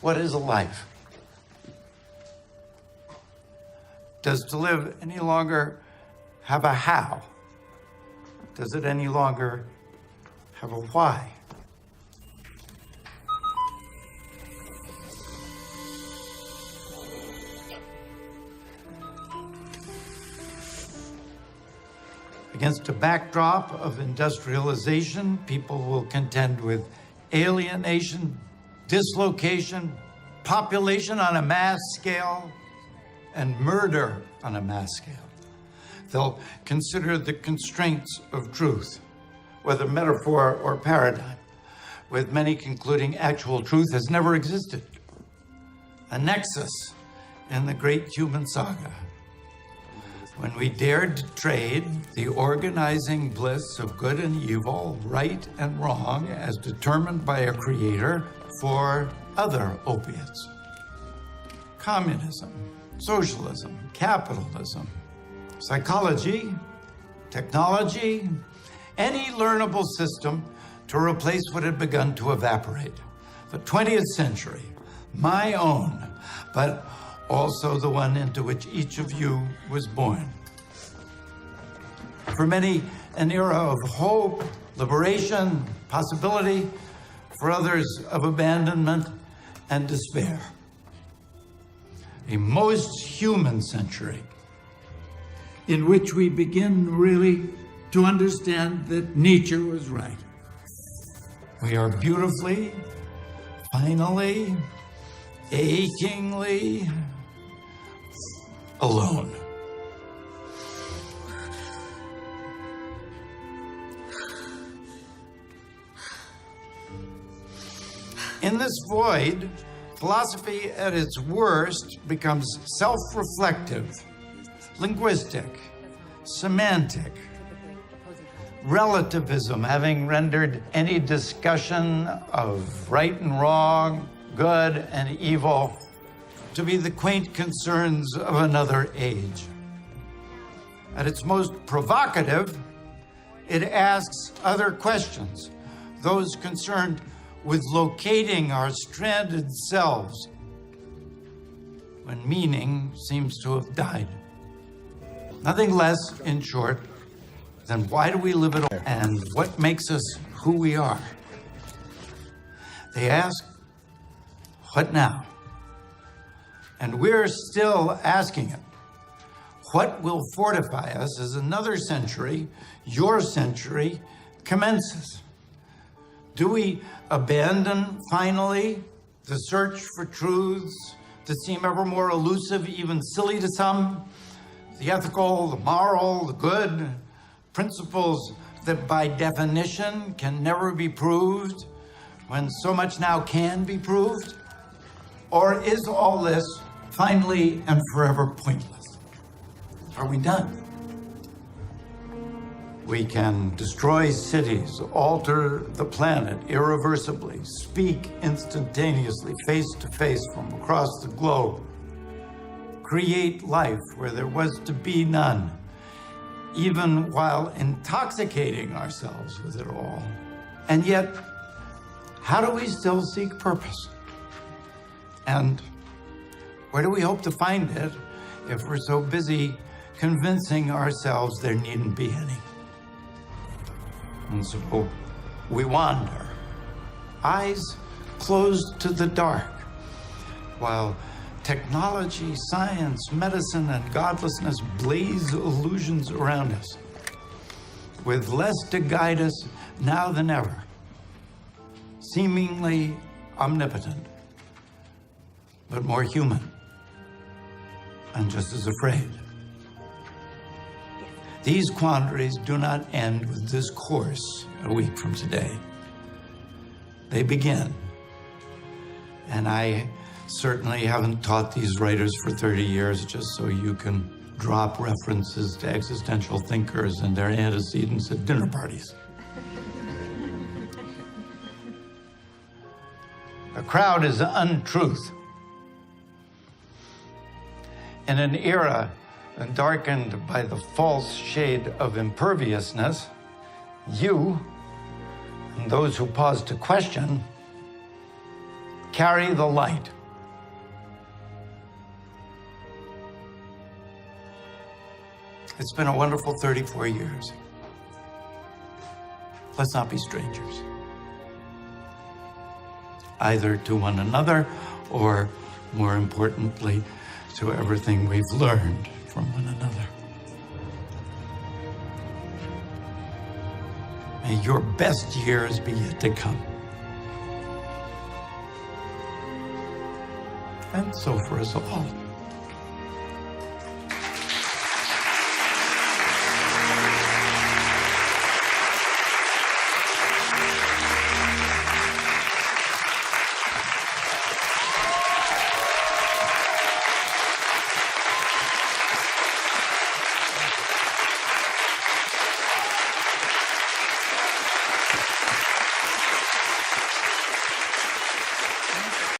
What is a life? Does to live any longer have a how? Does it any longer have a why? Against a backdrop of industrialization, people will contend with alienation, dislocation, population on a mass scale, and murder on a mass scale. They'll consider the constraints of truth, whether metaphor or paradigm, with many concluding actual truth has never existed. A nexus in the great human saga. When we dared to trade the organizing bliss of good and evil, right and wrong, as determined by a creator, for other opiates. Communism, socialism, capitalism, psychology, technology, any learnable system to replace what had begun to evaporate. The 20th century, my own, but also the one into which each of you was born. For many, an era of hope, liberation, possibility. For others, of abandonment and despair. A most human century in which we begin really to understand that Nietzsche was right. We are beautifully, finally, achingly alone. In this void, philosophy at its worst becomes self-reflective, linguistic, semantic, relativism, having rendered any discussion of right and wrong, good and evil, to be the quaint concerns of another age. At its most provocative, it asks other questions, those concerned with locating our stranded selves when meaning seems to have died. Nothing less, in short, than why do we live at all and what makes us who we are? They ask, what now? And we're still asking it. What will fortify us as another century, your century, commences? Do we abandon, finally, the search for truths that seem ever more elusive, even silly to some? The ethical, the moral, the good, principles that by definition can never be proved, when so much now can be proved? Or is all this finally and forever pointless? Are we done? We can destroy cities, alter the planet irreversibly, speak instantaneously, face to face from across the globe, create life where there was to be none, even while intoxicating ourselves with it all. And yet, how do we still seek purpose? And where do we hope to find it if we're so busy convincing ourselves there needn't be any? And so we wander, eyes closed to the dark, while technology, science, medicine, and godlessness blaze illusions around us, with less to guide us now than ever, seemingly omnipotent, but more human, and just as afraid. These quandaries do not end with this course a week from today. They begin. And I certainly haven't taught these writers for 30 years just so you can drop references to existential thinkers and their antecedents at dinner parties. A crowd is untruth. In an era darkened by the false shade of imperviousness, you and those who pause to question carry the light. It's been a wonderful 34 years. Let's not be strangers, either to one another or, more importantly, to everything we've learned from one another. May your best years be yet to come. And so for us all.